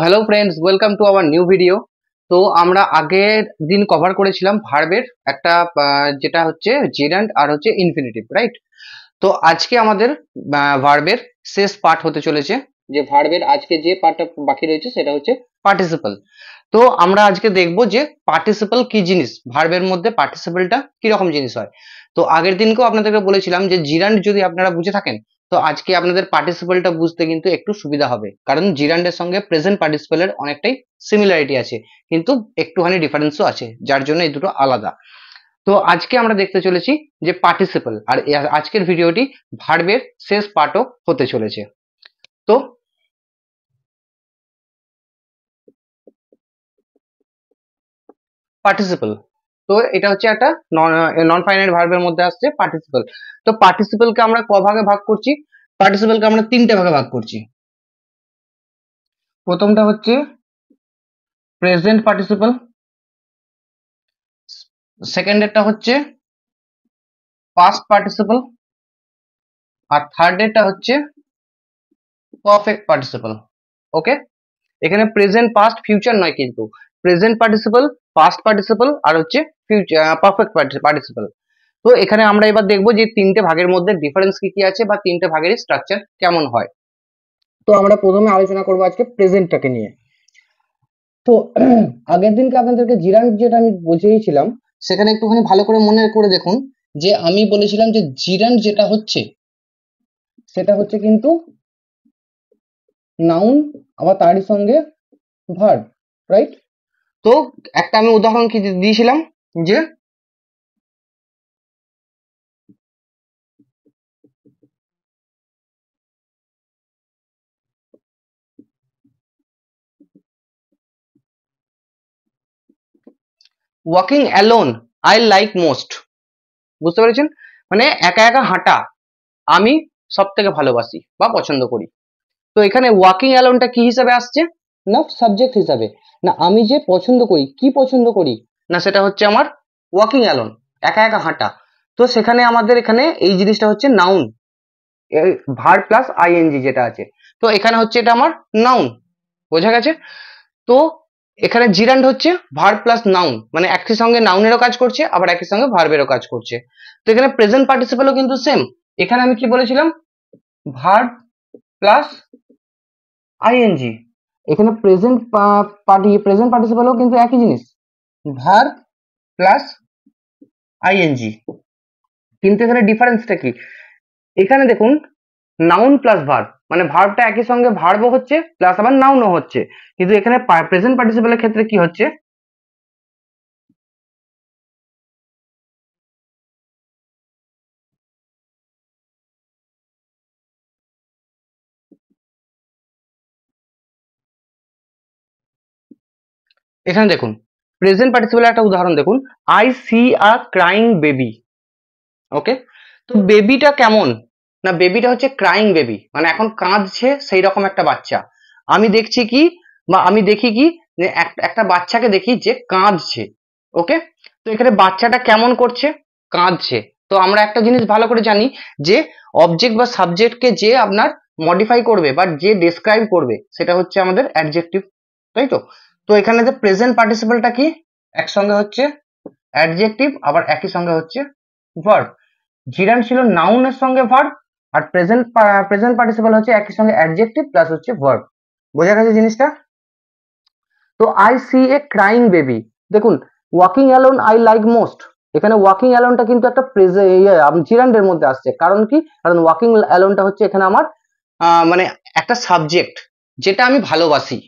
Hello friends, welcome to our new video. তো আমরা আগের দিন কভার করেছিলাম ভার্বের একটা যেটা হচ্ছে জেরান্ড আর হচ্ছে ইনফিনিটিভ, রাইট? তো আজকে আমাদের ভার্বের শেষ পার্ট হতে চলেছে। যে ভার্বের আজকে যে পার্টটা বাকি রয়েছে সেটা হচ্ছে পার্টিসিপল। তো আমরা আজকে দেখব যে পার্টিসিপল কি জিনিস, ভার্বের মধ্যে পার্টিসিপলটা কি রকম জিনিস হয়। তো আগের দিনকেও আপনাদেরকে বলেছিলাম যে জিরান্ড যদি আপনারা বুঝে থাকেন, তো আজকে আপনাদের পার্টিসিপলটা বুঝতে কিন্তু একটু সুবিধা হবে, কারণ জিরান্ডের সঙ্গে প্রেজেন্ট পার্টিসিপলের অনেকটাই সিমিলারিটি আছে, কিন্তু একটুখানি ডিফারেন্সও আছে, যার জন্য এই দুটো আলাদা। তো আজকে আমরা দেখতে চলেছি যে পার্টিসিপল, আর আজকের ভিডিওটি ভার্বের শেষ পার্টও হতে চলেছে। তো পার্টিসিপল, তো এটা হচ্ছে একটা নন ফাইনাইট ভার্বের মধ্যে আসছে পার্টিসিপল। তো পার্টিসিপলকে আমরা ক ভাগে ভাগ করছি? পার্টিসিপলকে আমরা তিনটে ভাগে ভাগ করছি। প্রথমটা হচ্ছে প্রেজেন্ট পার্টিসিপল, সেকেন্ডেরটা হচ্ছে পাস্ট পার্টিসিপল, আর থার্ডেরটা হচ্ছে পারফেক্ট পার্টিসিপল। ওকে, এখানে প্রেজেন্ট পাস্ট ফিউচার নয়, কিন্তু প্রেজেন্ট পার্টিসিপল, পাস্ট পার্টিসিপল আর হচ্ছে ফিউচার পারফেক্ট পার্টিসিপল। তো এখানে আমরা এবার দেখবো যে তিনটে ভাগের মধ্যে ডিফারেন্স কি কি আছে, বা তিনটে ভাগের স্ট্রাকচার কেমন হয়। তো আমরা প্রথমে আলোচনা করবো আজকে প্রেজেন্টটাকে নিয়ে। তো আগের দিনকে আপনাদেরকে জিরান্ড যেটা আমি বুঝিয়েছিলাম, সেখানে একটুখানি ভালো করে মনে করে দেখুন যে আমি বলেছিলাম যে জিরান্ড যেটা হচ্ছে সেটা হচ্ছে কিন্তু নাউন, আবার তারই সঙ্গে ভার্ব, রাইট? তো একটা আমি উদাহরণ কি দিয়েছিলাম, যে walking alone I like most. বুঝতে পেরেছেন? মানে একা একা হাঁটা আমি সব থেকে ভালোবাসি বা পছন্দ করি। তো এখানে ওয়াকিং অ্যালোনটা কি হিসাবে আসছে? না সাবজেক্ট হিসাবে। না আমি যে পছন্দ করি, কি পছন্দ করি, না সেটা হচ্ছে আমার ওয়াকিং অ্যালোন, একা একা হাঁটা। তো সেখানে আমাদের এখানে এই জিনিসটা হচ্ছে নাউন, ভার্ব প্লাস আইএনজি যেটা আছে। তো এখানে হচ্ছে এটা আমার নাউন, বোঝা গেছে? তো এখানে জিরান্ড হচ্ছে ভার্ব প্লাস নাউন, মানে একই সঙ্গে নাউনেরও কাজ করছে আবার একই সঙ্গে ভার্বেরও কাজ করছে। তো এখানে প্রেজেন্ট পার্টিসিপলও কিন্তু সেম। এখানে আমি কি বলেছিলাম? Verb plus ING. এখানে প্রেজেন্ট পার্টিসিপলও কিন্তু একই জিনিস, ভার্ব প্লাস আইএনজি। কিন্তু এখানে ডিফারেন্সটা কি? এখানে দেখুন নাউন প্লাস ভার্ব, মানে ভার্বটা একই সঙ্গে ভার্বও হচ্ছে প্লাস আবার নাউনও হচ্ছে। কিন্তু এখানে প্রেজেন্ট পার্টিসিপলের ক্ষেত্রে কি হচ্ছে? এখানে দেখুন প্রেজেন্ট পার্টিসিপলের একটা উদাহরণ দেখুন, I see a crying baby. Okay, তো বেবিটা কেমন? না বেবিটা হচ্ছে ক্রাইং বেবি, মানে এখন কাঁদছে সেই রকম একটা বাচ্চা। আমি দেখছি কি, বা আমি দেখি কি, যে একটা বাচ্চাকে দেখি যে কাঁদছে। ওকে, তো এখানে বাচ্চাটা কেমন করছে? কাঁদছে। তো আমরা একটা জিনিস ভালো করে জানি যে অবজেক্ট বা সাবজেক্টকে যে আপনার মডিফাই করবে বা যে ডেসক্রাইব করবে সেটা হচ্ছে আমাদের অ্যাডজেক্টিভ, তাই তো? তো এখানে যে প্রেজেন্ট পার্টিসিপলটা কি, একসঙ্গে হচ্ছে অ্যাডজেক্টিভ আবার একই সঙ্গে হচ্ছে ভার্ব। জিরান্ড ছিল নাউনের সঙ্গে ভার্ব, আর প্রেজেন্ট পার্টিসিপল হচ্ছে একই সঙ্গে অ্যাডজেক্টিভ প্লাস হচ্ছে ভার্ব। বোঝা গেছে জিনিসটা? তো I see a crying baby, দেখুন walking alone I like most. এখানে ওয়াকিং অ্যালোনটা কিন্তু একটা জিরান্ডের মধ্যে আসছে, কারণ কি? কারণ ওয়াকিং অ্যালোনটা হচ্ছে এখানে আমার মানে একটা সাবজেক্ট, যেটা আমি ভালোবাসি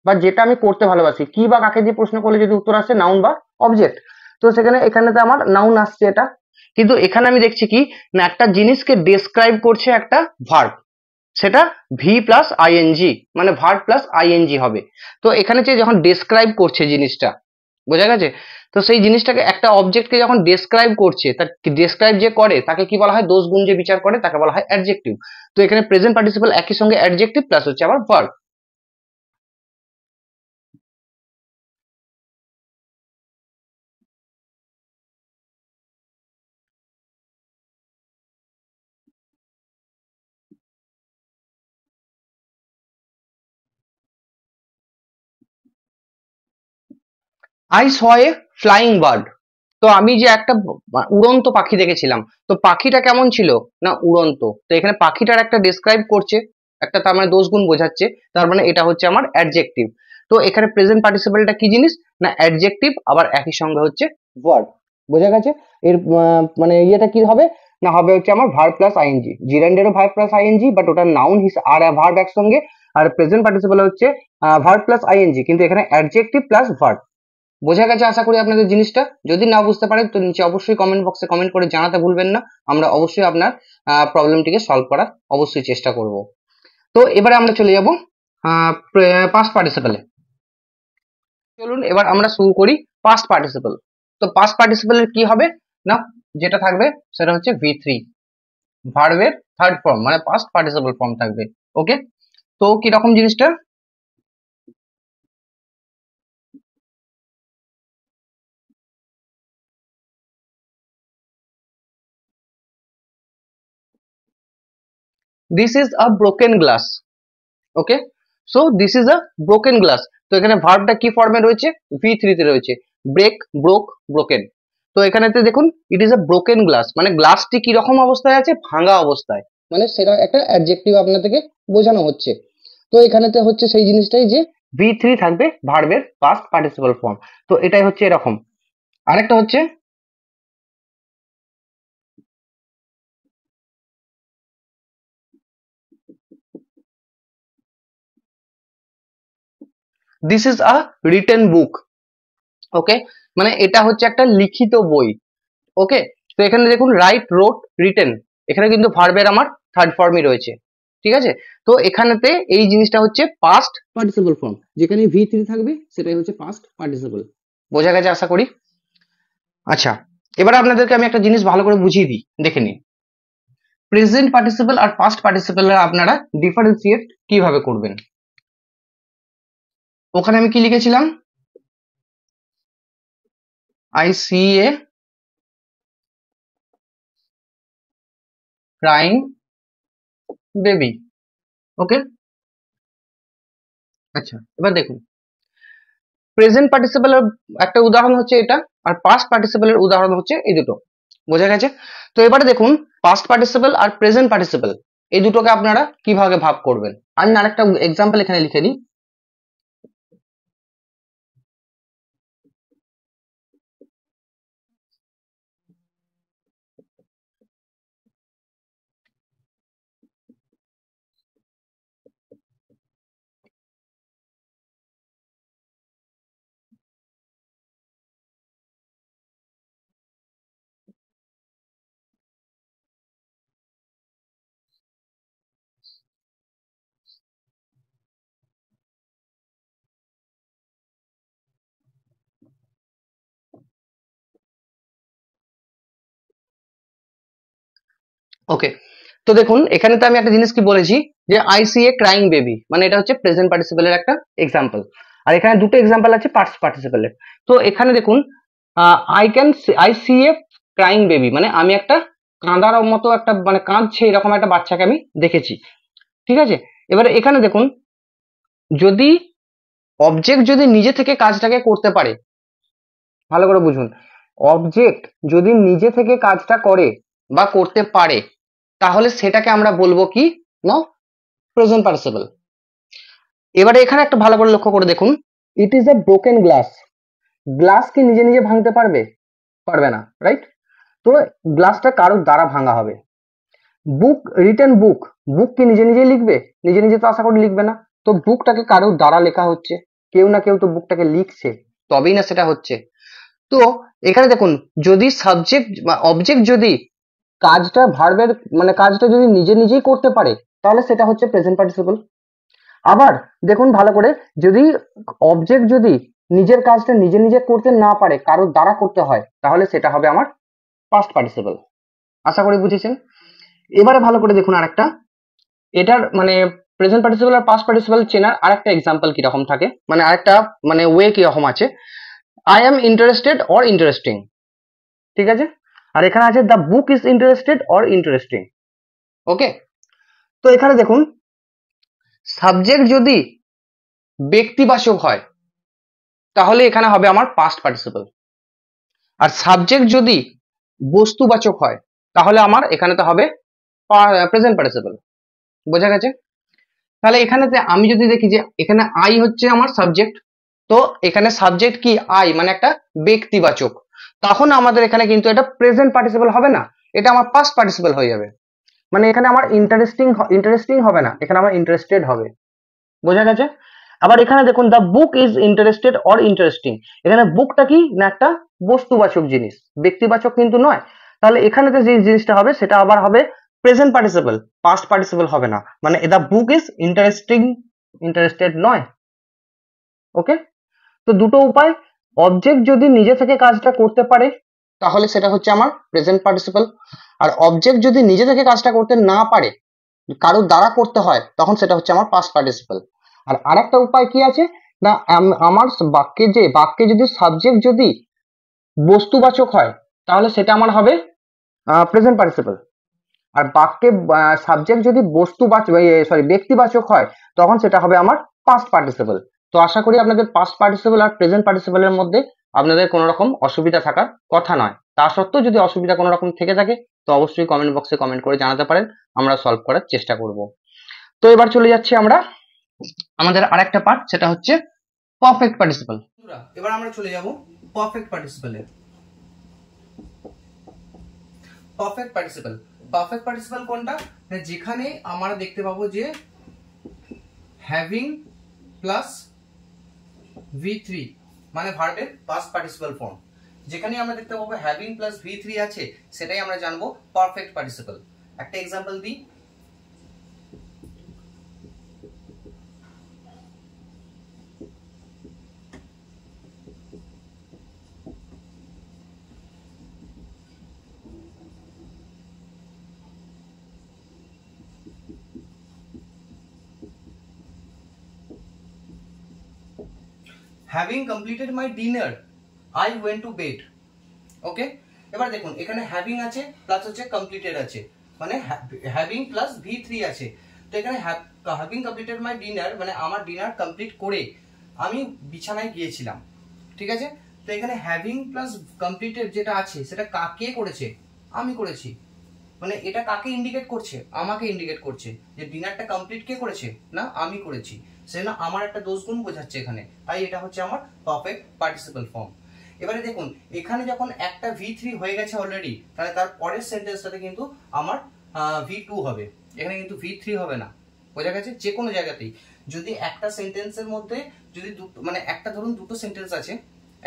বা যেটা আমি করতে ভালোবাসি। কি বা কাকে দিয়ে প্রশ্ন করলে যদি উত্তর আসে নাউন বা অবজেক্ট, তো সেখানে এখানেতে আমার নাউন আসছে এটা। কিন্তু এখানে আমি দেখছি কি, না একটা জিনিসকে ডেসক্রাইব করছে একটা ভার্ব, সেটা ভি প্লাস আইএনজি, মানে ভার্ব প্লাস আইএনজি হবে। তো এখানে যে যখন ডেসক্রাইব করছে জিনিসটা, বোঝা গেছে? তো সেই জিনিসটাকে একটা অবজেক্টকে যখন ডেসক্রাইব করছে, তার ডেসক্রাইব যে করে তাকে কি বলা হয়? দোষ গুণ যে বিচার করে তাকে বলা হয় অ্যাডজেক্টিভ। তো এখানে প্রেজেন্ট পার্টিসিপল একই সঙ্গে অ্যাডজেক্টিভ প্লাস হচ্ছে আবার verb. I saw A flying bird. তো আমি যে একটা উড়ন্ত পাখি দেখেছিলাম, তো পাখিটা কেমন ছিল? না উড়ন্ত। তো এখানে পাখিটার একটা ডেসক্রাইব করছে, একটা তার মানে দোষ গুণ বোঝাচ্ছে, তার মানে এটা হচ্ছে আমার অ্যাডজেক্টিভ। তো এখানে প্রেজেন্ট পার্টিসিপলটা কি জিনিস? না অ্যাডজেক্টিভ, আবার একই সঙ্গে হচ্ছে ভার্ব। বোঝা গেছে? এর মানে ইয়েটা কি হবে? না হবে হচ্ছে আমার ভার্ব প্লাস আইএনজি। জিরান্ডেরও ভার্ব প্লাস আইএনজি, বাট ওটা নাউন আর ভার্ব একসঙ্গে। আর প্রেজেন্ট পার্টিসিপল হচ্ছে ভার্ব প্লাস আইএনজি, কিন্তু এখানে অ্যাডজেক্টিভ প্লাস ভার্ব। বোঝা গেছে আশা করি আপনাদের জিনিসটা। যদি না বুঝতে পারেন তো নিচে অবশ্যই কমেন্ট বক্সে কমেন্ট করে জানাতে ভুলবেন না। আমরা অবশ্যই আপনার প্রবলেমটিকে সলভ করার অবশ্যই চেষ্টা করব। তো এবারে আমরা চলে যাব পাস্ট পার্টিসিপলে। চলুন এবার আমরা শুরু করি পাস্ট পার্টিসিপল। তো পাস্ট পার্টিসিপলের কি হবে? না যেটা থাকবে সেটা হচ্ছে V3, ভার্বের থার্ড ফর্ম, মানে পাস্ট পার্টিসিপল ফর্ম থাকবে। ওকে, তো কি রকম জিনিসটা? This is a broken glass. Okay, so this is a broken glass. তো এখানে ভার্বটা কি ফর্মে রয়েছে? V3 তে রয়েছে। Break, broke, broken. তো এখানেতে দেখুন it is a broken glass, মানে গ্লাসটি কি রকম অবস্থায় আছে? ভাঙা অবস্থায়, মানে সেটা একটা অ্যাডজেক্টিভ আপনাদেরকে বোঝানো হচ্ছে। তো এখানেতে হচ্ছে সেই জিনিসটাই যে V3 থাকবে ভার্বের পাস্ট পার্টিসিপল ফর্ম। তো এটাই হচ্ছে এরকম। আরেকটা হচ্ছে দিস ইজ আ রিটেন বুক। ওকে, মানে এটা হচ্ছে একটা লিখিত বই। ওকে, তো এখানে দেখুন রাইট, রোট, রিটেন, এখানে কিন্তু ভার্বের আমার থার্ড ফর্মই রয়েছে। ঠিক আছে, তো এখানেতে এই জিনিসটা হচ্ছে পাস্ট পার্টিসিপল ফর্ম, যেখানে V3 থাকবে সেটাই হচ্ছে পাস্ট পার্টিসিপল। বোঝা গেছে আশা করি? আচ্ছা, এবার আপনাদেরকে আমি একটা জিনিস ভালো করে বুঝিয়ে দিই, দেখে নিন। প্রেজেন্ট পার্টিসিপল আর পাস্ট পার্টিসিপল আপনারা ডিফারেন্সিয়েট কিভাবে করবেন। ওখানে আমি কি লিখেছিলাম? I see a crying baby. Okay, আচ্ছা এবার দেখুন প্রেজেন্ট পার্টিসিপলের একটা উদাহরণ হচ্ছে এটা, আর পাস্ট পার্টিসিপলের উদাহরণ হচ্ছে এই দুটো। বোঝা গেছে? তো এবারে দেখুন পাস্ট পার্টিসিপল আর প্রেজেন্ট পার্টিসিপল এই দুটোকে আপনারা কিভাবে ভাগ করবেন। আমি আরেকটা এক্সাম্পল এখানে লিখে নিই। ওকে, তো দেখুন এখানে তো আমি একটা জিনিস কি বলেছি, যে I see a crying baby, মানে এটা হচ্ছে প্রেজেন্ট পার্টিসিপলের একটা এক্সাম্পল। আর এখানে দুটো এক্সাম্পল আছে পাস্ট পার্টিসিপলের। তো এখানে দেখুন I see a crying baby, মানে আমি একটা কাঁদার মতো একটা মানে কাঁদছে এরকম একটা বাচ্চাকে আমি দেখেছি। ঠিক আছে, এবারে এখানে দেখুন যদি অবজেক্ট যদি নিজে থেকে কাজটাকে করতে পারে, ভালো করে বুঝুন, অবজেক্ট যদি নিজে থেকে কাজটা করে বা করতে পারে, তাহলে সেটাকে আমরা বলবো কি? না প্রেজেন্ট পার্টিসিপল। এবারে এখানে একটা ভালো করে লক্ষ্য করে দেখুন, it is a broken glass. Glass কি নিজে নিজে ভাঙতে পারবে? পারবে না, রাইট? তো গ্লাসটা কারোর দ্বারা ভাঙা হবে। বুক, রিটেন বুক, বুক কি নিজে নিজে লিখবে? নিজে নিজে তো আশা করি লিখবে না। তো বুকটাকে কারোর দ্বারা লেখা হচ্ছে, কেউ না কেউ তো বুকটাকে লিখছে, তবেই না সেটা হচ্ছে। তো এখানে দেখুন যদি সাবজেক্ট বা অবজেক্ট যদি কাজটা ভার্বের মানে কাজটা যদি নিজে নিজেই করতে পারে, তাহলে সেটা হচ্ছে প্রেজেন্ট পার্টিসিপল। আবার দেখুন ভালো করে, যদি অবজেক্ট যদি নিজের কাজটা নিজে নিজে করতে না পারে, কারোর দ্বারা করতে হয়, তাহলে সেটা হবে আমার পাস্ট পার্টিসিপল। আশা করি বুঝেছেন। এবারে ভালো করে দেখুন আরেকটা, এটার মানে প্রেজেন্ট পার্টিসিপল আর পাস্ট পার্টিসিপল চেনার আরেকটা এক্সাম্পল কিরকম থাকে, মানে আরেকটা মানে ওয়ে কিরকম আছে। I am interested or interesting. ঠিক আছে, আর এখানে আছে the book is interested or interesting. Okay, তো এখানে দেখুন সাবজেক্ট যদি ব্যক্তিবাচক হয়, তাহলে এখানে হবে আমার পাস্ট পার্টিসিপল। আর সাবজেক্ট যদি বস্তুবাচক হয় তাহলে আমার এখানেতে হবে প্রেজেন্ট পার্টিসিপল। বোঝা গেছে? তাহলে এখানেতে আমি যদি দেখি যে এখানে আই হচ্ছে আমার সাবজেক্ট, তো এখানে সাবজেক্ট কি আই মানে একটা ব্যক্তিবাচক, তখন আমাদের এখানে কিন্তু এটা প্রেজেন্ট পার্টিসিপল হবে না, এটা আমার পাস্ট পার্টিসিপল হয়ে যাবে। মানে এখানে আমার ইন্টারেস্টিং হবে না, এখানে আমার ইন্টারেস্টেড হবে। বোঝা গেছে? আবার এখানে দেখুন the book is interested or interesting, এখানে বুকটা কি না একটা বস্তুবাচক জিনিস, ব্যক্তিবাচক কিন্তু নয়। তাহলে এখানেতে যে জিনিসটা হবে সেটা আবার হবে প্রেজেন্ট পার্টিসিপল, পাস্ট পার্টিসিপল হবে না, মানে দ্য বুক ইজ ইন্টারেস্টেড নয়। ওকে, তো দুটো উপায়, অবজেক্ট যদি নিজে থেকে কাজটা করতে পারে তাহলে সেটা হচ্ছে আমার প্রেজেন্ট পার্টিসিপল, আর অবজেক্ট যদি নিজে থেকে কাজটা করতে না পারে, কারোর দ্বারা করতে হয়, তখন সেটা হচ্ছে আমার পাস্ট পার্টিসিপল। আর আরেকটা উপায় কি আছে না, আমার বাক্যে যদি সাবজেক্ট যদি বস্তুবাচক হয় তাহলে সেটা আমার হবে প্রেজেন্ট পার্টিসিপল। আর বাক্যে সাবজেক্ট যদি ব্যক্তিবাচক হয় তখন সেটা হবে আমার পাস্ট পার্টিসিপল। তো আশা করি আপনাদের পাস্ট পার্টিসিপল আর প্রেজেন্ট পার্টিসিপলের মধ্যে আপনাদের কোনো রকম অসুবিধা থাকার কথা নয়। তা সত্ত্বেও যদি অসুবিধা কোনো রকম থেকে থাকে তো অবশ্যই কমেন্ট বক্সে কমেন্ট করে জানাতে পারেন, আমরা সলভ করার চেষ্টা করব। তো এবার চলে যাচ্ছি আমরা আমাদের আরেকটা পার্ট, সেটা হচ্ছে পারফেক্ট পার্টিসিপল। এবার আমরা চলে যাব পারফেক্ট পার্টিসিপলে। পারফেক্ট পার্টিসিপল কোনটা, যেখানে আমরা দেখতে পাবো যে হ্যাভিং প্লাস V3 মানে ভার্বের পাস্ট পার্টিসিপল ফর্ম, যেখানে আমরা দেখতে পাবো হ্যাভিং প্লাস V3 আছে সেটাই আমরা জানবো পারফেক্ট পার্টিসিপল। একটা এক্সাম্পল দিই, having completed my dinner I went to bed. ওকে, এবার দেখুন এখানে হ্যাভিং আছে প্লাস হচ্ছে কমপ্লিটেড আছে, মানে হ্যাভিং প্লাস V3 আছে। তো এখানে হ্যাভিং কমপ্লিটেড মাই ডিনার মানে আমার ডিনার কমপ্লিট করে আমি বিছানায় গিয়েছিলাম, ঠিক আছে। তো এখানে হ্যাভিং প্লাস কমপ্লিটেড যেটা আছে সেটা কাকে করেছে, আমি করেছি, মানে এটা কাকে ইন্ডিকেট করছে, আমাকে ইন্ডিকেট করছে যে ডিনারটা কমপ্লিট কে করেছে, না আমি করেছি, সেজন্য আমার একটা দোষ গুণ বোঝাচ্ছে এখানে, তাই এটা হচ্ছে আমার পারফেক্ট পার্টিসিপল ফর্ম। এবারে দেখুন এখানে যখন একটা V3 হয়ে গেছে অলরেডি, তাহলে তার পরের সেন্টেন্সটাতে কিন্তু আমার V2 হবে, এখানে কিন্তু V3 হবে না। বোঝা গেছে? যে কোনো জায়গাতেই যদি একটা সেন্টেন্সের মধ্যে যদি মানে একটা ধরুন দুটো সেন্টেন্স আছে,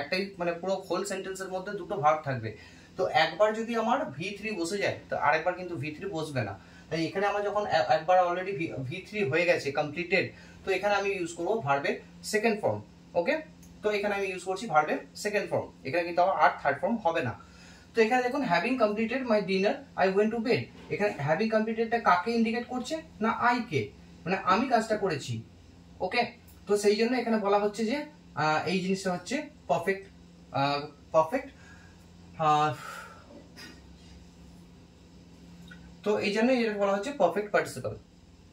একটাই মানে পুরো হোল সেন্টেন্সের মধ্যে দুটো ভার্ব থাকবে, তো একবার যদি আমার V3 বসে যায় তো আরেকবার কিন্তু V3 বসবে না। তাই এখানে আমার যখন একবার অলরেডি V3 হয়ে গেছে কমপ্লিটেড, তো এখানে আমি ইউজ করবো ভার্বের সেকেন্ড ফর্ম। ওকে, তো এখানে আমি ইউজ করছি ভার্বের সেকেন্ড ফর্ম, এখানে কিন্তু আমার আর থার্ড ফর্ম হবে না। তো এখানে দেখুন having completed my dinner I went to bed, এখানে হ্যাভিং কমপ্লিটেডটা কাকে ইন্ডিকেট করছে, না আই কে, মানে আমি কাজটা করেছি। ওকে, তো সেই জন্য এখানে বলা হচ্ছে যে এই জিনিসটা হচ্ছে পারফেক্ট তো এই জন্যই এটা বলা হচ্ছে পারফেক্ট পার্টিসিপল।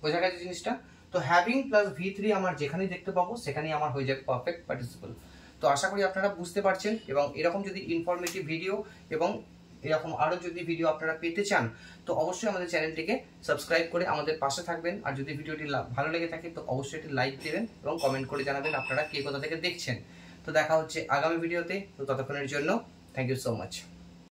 বোঝা গেছে জিনিসটা? তো হ্যাভিং প্লাস V3 আমার যেখানেই দেখতে পাবো সেখানেই আমার হয়ে যাবে পারফেক্ট পার্টিসিপল। তো আশা করি আপনারা বুঝতে পারছেন, এবং এরকম যদি ইনফরমেটিভ ভিডিও এবং এরকম আরো যদি ভিডিও আপনারা পেতে চান তো অবশ্যই আমাদের চ্যানেলটিকে সাবস্ক্রাইব করে আমাদের পাশে থাকবেন। আর যদি ভিডিওটি ভালো লেগে থাকে তো অবশ্যই একটি লাইক দেবেন এবং কমেন্ট করে জানাবেন আপনারা কে কোথা থেকে দেখছেন। তো দেখা হচ্ছে আগামী ভিডিওতে, তো ততক্ষণের জন্য থ্যাংক ইউ সো মাচ।